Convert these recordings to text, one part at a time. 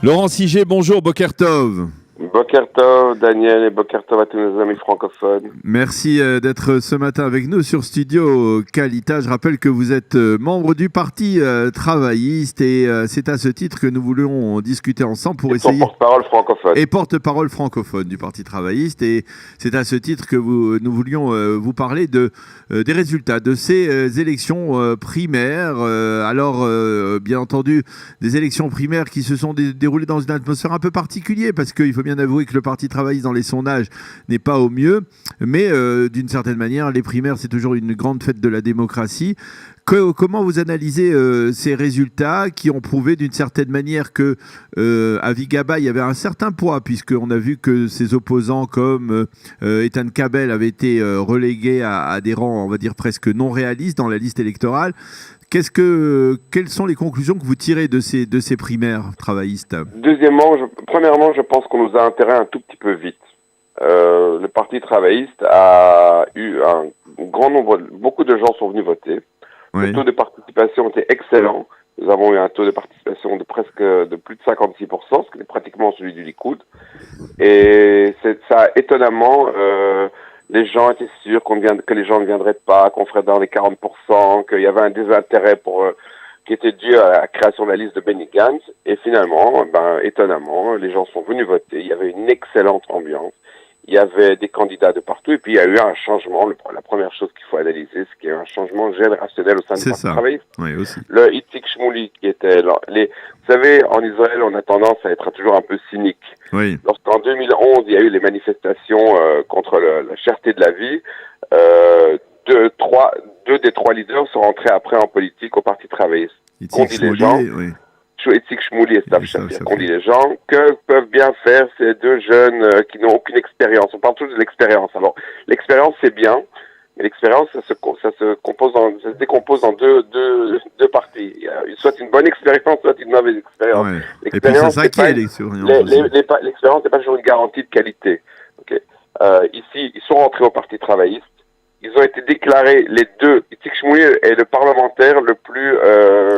Laurent Siget, bonjour, Boker Tov. Boker Tov, Daniel, et Boker Tov à tous nos amis francophones. Merci d'être ce matin avec nous sur Studio Kalita. Je rappelle que vous êtes membre du Parti travailliste et c'est à ce titre que nous voulions discuter ensemble pour essayer... porte-parole francophone. Et porte-parole francophone du Parti travailliste. Et c'est à ce titre que nous voulions vous parler des résultats de ces élections primaires. Bien entendu, des élections primaires qui se sont déroulées dans une atmosphère un peu particulière parce qu'il faut bien avouer que le Parti travailliste dans les sondages n'est pas au mieux. Mais d'une certaine manière, les primaires, c'est toujours une grande fête de la démocratie. Comment vous analysez ces résultats qui ont prouvé d'une certaine manière que Avi Gabay avait un certain poids, puisqu'on a vu que ses opposants comme Eitan Kabel avaient été relégués à des rangs, on va dire, presque non réalistes dans la liste électorale. Quelles sont les conclusions que vous tirez de ces primaires travaillistes ? Premièrement, je pense qu'on nous a enterré un tout petit peu vite. Le Parti travailliste a eu un grand nombre, beaucoup de gens sont venus voter. Oui. Le taux de participation était excellent. Nous avons eu un taux de participation de plus de 56%, ce qui est pratiquement celui du Likoud. Et ça, étonnamment, les gens étaient sûrs que les gens ne viendraient pas, qu'on ferait dans les 40%, qu'il y avait un désintérêt qui était dû à la création de la liste de Benny Gantz. Et finalement, étonnamment, les gens sont venus voter. Il y avait une excellente ambiance. Il y avait des candidats de partout. Et puis, il y a eu un changement. La première chose qu'il faut analyser, c'est qu'il y a eu un changement générationnel au sein du Parti travailliste. Oui, aussi. Le Itzik Shmouly, qui était là. Vous savez, en Israël, on a tendance à être toujours un peu cynique. Oui. Lorsqu'en 2011, il y a eu les manifestations contre la cherté de la vie, deux des trois leaders sont rentrés après en politique au Parti travailliste. Itzik Shmouly, oui. Itzik Shmouly et Stav Shafir, qu'on dit les gens, que peuvent bien faire ces deux jeunes qui n'ont aucune expérience. On parle tous de l'expérience. Alors, l'expérience, c'est bien, mais l'expérience, ça se décompose en deux parties. Il y a soit une bonne expérience, soit une mauvaise expérience. Ouais. Et puis c'est ça qui est l'expérience. L'expérience n'est pas toujours une garantie de qualité. Okay. Ici, ils sont rentrés au Parti travailliste. Ils ont été déclarés, les deux. Itzik Shmouly est le parlementaire le plus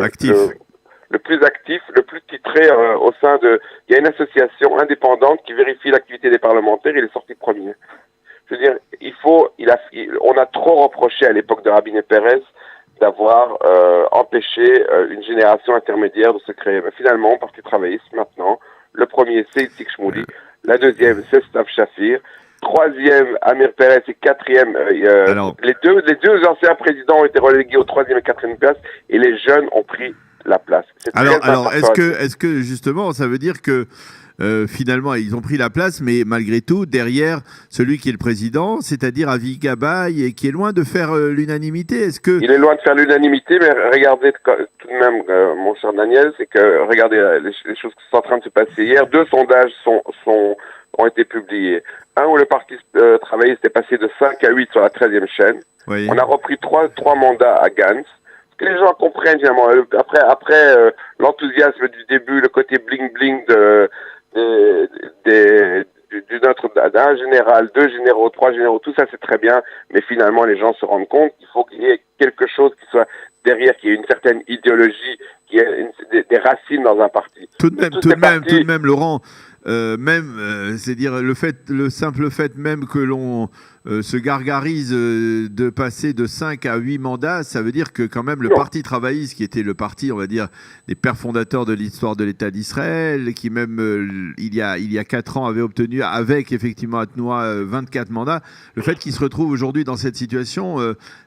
actif. Le plus actif, le plus titré au sein de... Il y a une association indépendante qui vérifie l'activité des parlementaires. Il est sorti premier. Je veux dire, on a trop reproché à l'époque de Rabin et Peres d'avoir empêché une génération intermédiaire de se créer. Mais finalement, Parti travailliste maintenant. Le premier, c'est Itzik Shmouly. La deuxième, c'est Stav Shafir. Troisième, Amir Peres. Et quatrième, les deux anciens présidents ont été relégués aux troisième et quatrième place. Et les jeunes ont pris la place. Alors est-ce que justement ça veut dire que finalement ils ont pris la place, mais malgré tout derrière celui qui est le président, c'est-à-dire Avi Gabay, et qui est loin de faire l'unanimité, Il est loin de faire l'unanimité, mais regardez tout de même, mon cher Daniel, c'est que regardez les choses qui sont en train de se passer hier. Deux sondages ont été publiés. Un où le Parti travailliste est passé de 5 à 8 sur la 13e chaîne. Oui. On a repris trois mandats à Gantz. Que les gens comprennent finalement. Après l'enthousiasme du début, le côté bling bling d'un général, deux généraux, trois généraux, tout ça c'est très bien, mais finalement les gens se rendent compte qu'il faut qu'il y ait quelque chose qui soit derrière, qu'il y ait une certaine idéologie, qu'il y ait des racines dans un parti. Tout de même, Laurent. C'est-à-dire le simple fait même que l'on se gargarise de passer de 5 à 8 mandats, ça veut dire que quand même le Parti travailliste, qui était le parti, on va dire, des pères fondateurs de l'histoire de l'État d'Israël, qui même il y a 4 ans avait obtenu avec effectivement Atnoa 24 mandats, le fait qu'il se retrouve aujourd'hui dans cette situation,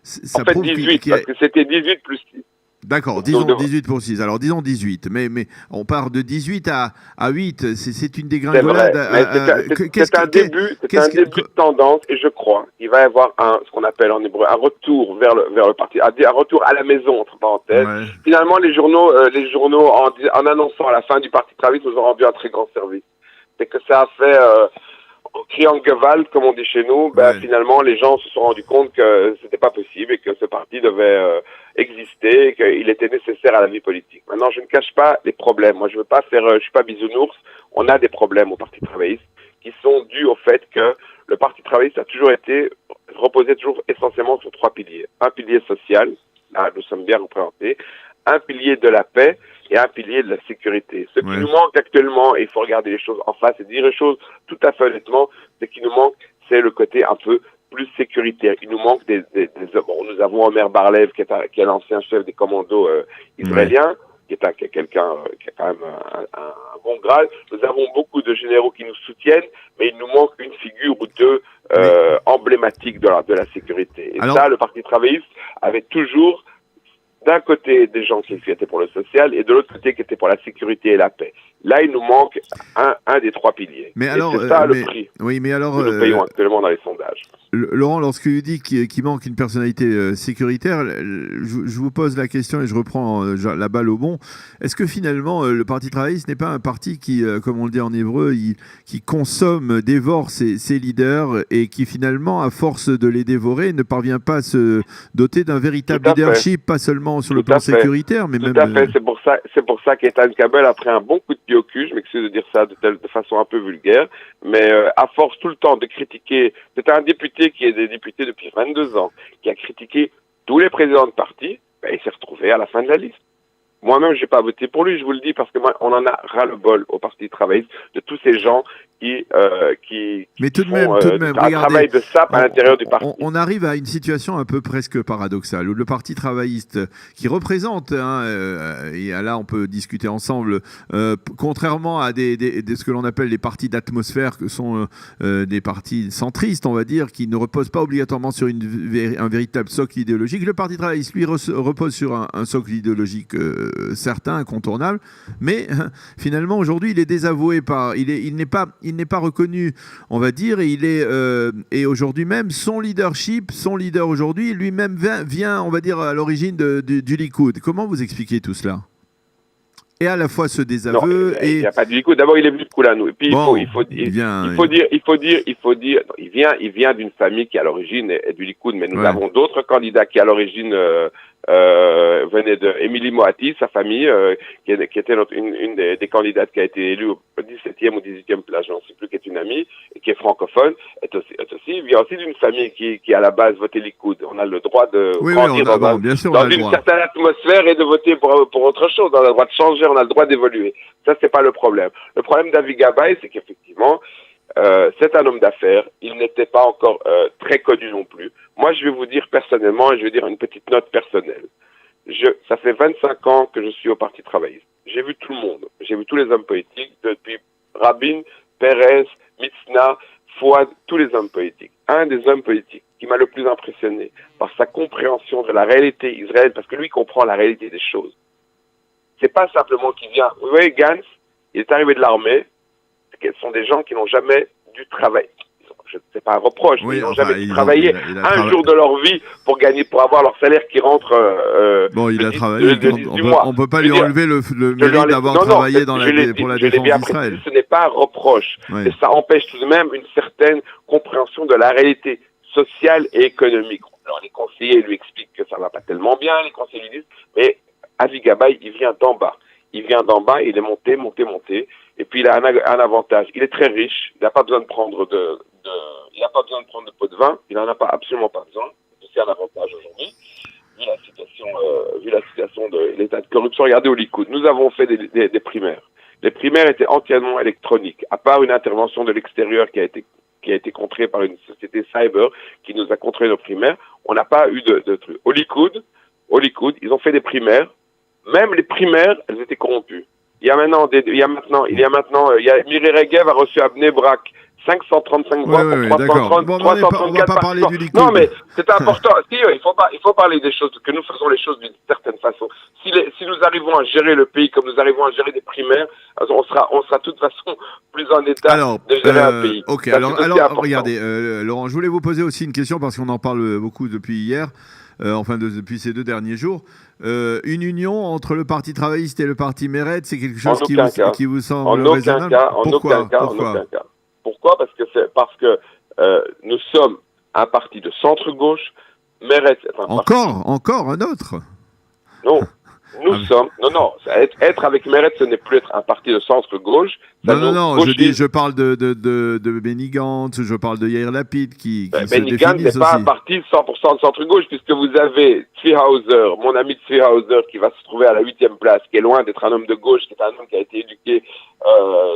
ça en fait, prouve 18, parce que c'était 18 plus 6. D'accord, disons 18 pour 6. Alors disons 18, mais on part de 18 à 8, c'est une dégringolade. C'est un début de tendance, et je crois qu'il va y avoir ce qu'on appelle en hébreu un retour vers le parti, un retour à la maison, entre parenthèses. Ouais. Finalement, les journaux en annonçant à la fin du Parti travailliste nous ont rendu un très grand service. C'est que ça a fait... criant Gewalt, comme on dit chez nous, finalement, les gens se sont rendus compte que c'était pas possible et que ce parti devait exister et qu'il était nécessaire à la vie politique. Maintenant, je ne cache pas les problèmes. Moi, je suis pas bisounours. On a des problèmes au Parti travailliste qui sont dus au fait que le Parti travailliste a toujours reposé essentiellement sur 3 piliers. Un pilier social, là, nous sommes bien représentés. Un pilier de la paix et un pilier de la sécurité. Ce qui nous manque actuellement, et il faut regarder les choses en face et dire les choses tout à fait honnêtement, ce qui nous manque, c'est le côté un peu plus sécuritaire. Il nous manque des bon, nous avons Omer Barlev, qui est l'ancien chef des commandos israéliens, qui est quelqu'un qui a quand même un bon grade. Nous avons beaucoup de généraux qui nous soutiennent, mais il nous manque une figure ou deux emblématique de la sécurité. Et alors, ça, le Parti travailliste avait toujours d'un côté des gens qui étaient pour le social et de l'autre côté qui étaient pour la sécurité et la paix. Là, il nous manque un des trois piliers. Mais alors, c'est ça le prix que nous payons actuellement dans les sondages. Laurent, lorsque vous dites qu'il manque une personnalité sécuritaire, je vous pose la question et je reprends la balle au bon. Est-ce que finalement, le Parti travailliste n'est pas un parti qui, comme on le dit en hébreu, qui consomme, dévore ses leaders et qui finalement, à force de les dévorer, ne parvient pas à se doter d'un véritable leadership, pas seulement sur le plan sécuritaire, mais même... Tout à fait, c'est pour ça qu'Eitan Kabel a pris un bon coup de pied au cul, je m'excuse de dire ça de façon un peu vulgaire, mais à force tout le temps de critiquer, c'est un député qui est des députés depuis 22 ans, qui a critiqué tous les présidents de parti, il s'est retrouvé à la fin de la liste. Moi-même, je n'ai pas voté pour lui, je vous le dis, parce que moi, on en a ras-le-bol au Parti travailliste de tous ces gens qui mais tout de même, un travail de sape à l'intérieur du parti. On arrive à une situation un peu presque paradoxale, où le Parti travailliste, qui représente, et là on peut discuter ensemble, contrairement à ce que l'on appelle les partis d'atmosphère, que sont des partis centristes, on va dire, qui ne reposent pas obligatoirement sur un véritable socle idéologique, le Parti travailliste, lui, repose sur un socle idéologique certain, incontournable, mais finalement aujourd'hui il est désavoué il n'est pas reconnu, on va dire, et il est et aujourd'hui même son leader aujourd'hui lui-même vient, on va dire, à l'origine du Likoud. Comment vous expliquez tout cela? Et à la fois ce désaveu il n'y a pas du Likoud. D'abord, il est venu de Koulanou. Et puis il vient d'une famille qui à l'origine est du Likoud, mais nous avons d'autres candidats qui à l'origine venait de Émilie Moati, sa famille, qui était une des candidates qui a été élue au 17e ou 18e place, je ne sais plus, qui est une amie, et qui est francophone, vient aussi d'une famille qui à la base votait Likoud. On a le droit de grandir dans une certaine atmosphère et de voter pour autre chose. On a le droit de changer, on a le droit d'évoluer. Ça, c'est pas le problème. Le problème d'Avi Gabay, c'est qu'effectivement, c'est un homme d'affaires. Il n'était pas encore très connu non plus. Moi, je vais vous dire personnellement, et je vais dire une petite note personnelle. Ça fait 25 ans que je suis au Parti travailliste. J'ai vu tout le monde. J'ai vu tous les hommes politiques, depuis Rabin, Pérez, Mitzna, Fouad, tous les hommes politiques. Un des hommes politiques qui m'a le plus impressionné par sa compréhension de la réalité israélienne, parce que lui comprend la réalité des choses. C'est pas simplement qu'il vient. Vous voyez, Gantz, il est arrivé de l'armée. Ce sont des gens qui n'ont jamais dû travailler. C'est pas un reproche, mais ils n'ont jamais dû travailler un jour de leur vie pour avoir leur salaire qui rentre. Il a travaillé. On peut pas lui enlever le mérite d'avoir travaillé pour la défense d'Israël. Ce n'est pas un reproche. Et ça empêche tout de même une certaine compréhension de la réalité sociale et économique. Alors les conseillers lui expliquent que ça va pas tellement bien, les conseillers lui disent, mais Avi Gabay, il vient d'en bas. Il est monté. Et puis il a un avantage. Il est très riche. Il n'a pas besoin de prendre de pot de vin. Il n'en a absolument pas besoin. C'est aussi un avantage aujourd'hui. Vu la situation de l'état de corruption. Regardez au Likoud. Nous avons fait des primaires. Les primaires étaient entièrement électroniques. À part une intervention de l'extérieur qui a été contrée par une société cyber qui nous a contrôlé nos primaires. On n'a pas eu de truc. Au Likoud, ils ont fait des primaires. Même les primaires, elles étaient corrompues. Il y a maintenant, Miri Regev a reçu à Bnei Brak 535 voix pour 334 on va pas parler du Likoud. Non, mais c'est important. Il faut parler des choses, que nous faisons les choses d'une certaine façon. Si nous arrivons à gérer le pays comme nous arrivons à gérer des primaires, on sera de toute façon plus en état de gérer un pays. Ok, alors regardez, Laurent, je voulais vous poser aussi une question parce qu'on en parle beaucoup depuis hier. Depuis ces 2 derniers jours, une union entre le Parti travailliste et le Parti Meretz, c'est quelque chose qui vous semble raisonnable? En aucun cas. Pourquoi? Parce que nous sommes un parti de centre-gauche. Meretz est un Encore un autre? Non. Nous sommes... Non, être avec Meretz, ce n'est plus être un parti de centre-gauche. Non, je parle de Benny Gantz, je parle de Yair Lapid qui se Benny Gantz n'est pas un parti 100% de centre-gauche, puisque vous avez Tzvi Hauser, mon ami Tzvi Hauser, qui va se trouver à la 8e place, qui est loin d'être un homme de gauche, qui est un homme qui a été éduqué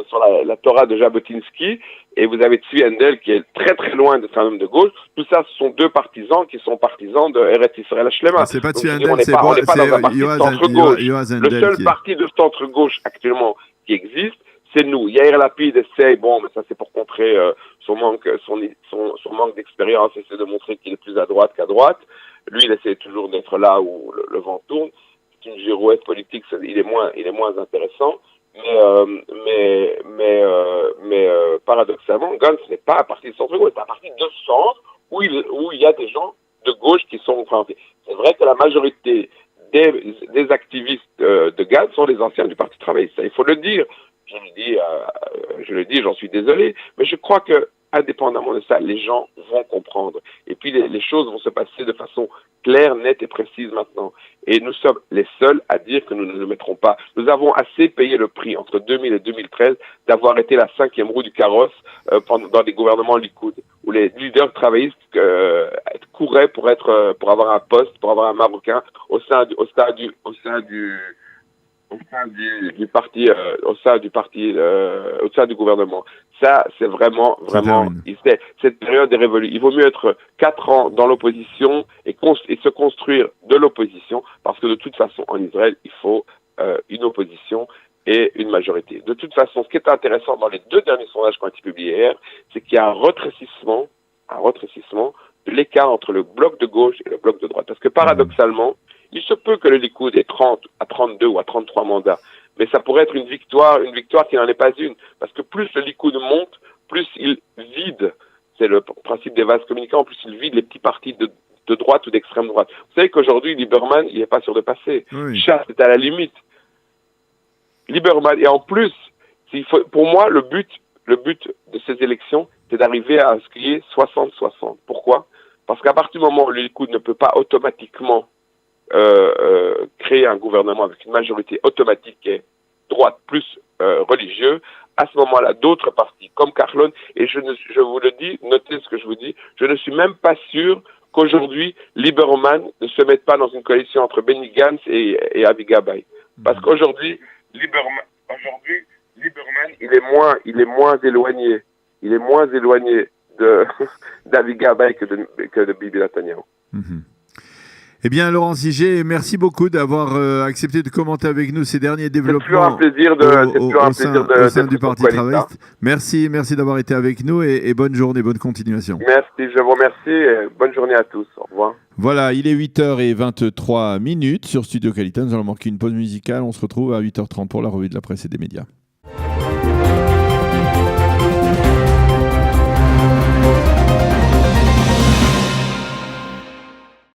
sur la Torah de Jabotinsky, et vous avez Tzvi Handel, qui est très très loin d'être un homme de gauche. Tout ça, ce sont deux partisans qui sont partisans de Eretz Israël Hashlema. C'est pas Tzvi Handel, c'est le seul parti de centre-gauche actuellement qui existe, c'est nous. Yair Lapid essaie, mais ça c'est pour contrer son manque d'expérience, essaie de montrer qu'il est plus à droite qu'à droite. Lui, il essaie toujours d'être là où le vent tourne. C'est une girouette politique, il est moins intéressant. Mais paradoxalement, Gantz n'est pas un parti de centre-gauche, c'est un parti de centre où il y a des gens de gauche qui sont confrontés. C'est vrai que la majorité des activistes de Gantz sont les anciens du Parti travailliste. Ça, il faut le dire. Je le dis, j'en suis désolé, mais je crois que, indépendamment de ça, les gens vont comprendre. Et puis les choses vont se passer de façon claire, nette et précise maintenant. Et nous sommes les seuls à dire que nous ne le mettrons pas. Nous avons assez payé le prix entre 2000 et 2013 d'avoir été la 5e roue du carrosse dans les gouvernements Likoud, où les leaders travaillistes couraient pour avoir un poste, pour avoir un Marocain au sein du gouvernement. Ça, c'est vraiment, cette période est révolue. Il vaut mieux être 4 ans dans l'opposition et se construire de l'opposition, parce que de toute façon, en Israël, il faut une opposition et une majorité. De toute façon, ce qui est intéressant dans les 2 derniers sondages qui ont été publiés hier, c'est qu'il y a un rétrécissement de l'écart entre le bloc de gauche et le bloc de droite. Parce que paradoxalement, il se peut que le Likoud ait 30 à 32 ou à 33 mandats, mais ça pourrait être une victoire qui n'en est pas une. Parce que plus le Likoud monte, plus il vide, c'est le principe des vases communicants, plus il vide les petits partis de droite ou d'extrême droite. Vous savez qu'aujourd'hui, Lieberman, il n'est pas sûr de passer. Oui. Chasse est à la limite. Lieberman, et en plus, pour moi, le but de ces élections, c'est d'arriver à ce qu'il y ait 60-60. Pourquoi? Parce qu'à partir du moment où le Likoud ne peut pas automatiquement créer un gouvernement avec une majorité automatique qui est droite plus religieux, à ce moment-là, d'autres partis, comme Carlon, et je vous le dis, notez ce que je vous dis, je ne suis même pas sûr qu'aujourd'hui, Lieberman ne se mette pas dans une coalition entre Benny Gantz et Avi Gabay. Parce qu'aujourd'hui, Lieberman, il est moins éloigné d'Avi Gabay que de Bibi Netanyahu. Eh bien, Laurent Siget, merci beaucoup d'avoir accepté de commenter avec nous ces derniers développements. C'est toujours un plaisir au sein du Parti travailliste. Merci d'avoir été avec nous et bonne journée, bonne continuation. Merci, je vous remercie et bonne journée à tous. Au revoir. Voilà, il est 8h23 sur Studio Qualité. Nous allons marquer une pause musicale. On se retrouve à 8h30 pour la revue de la presse et des médias.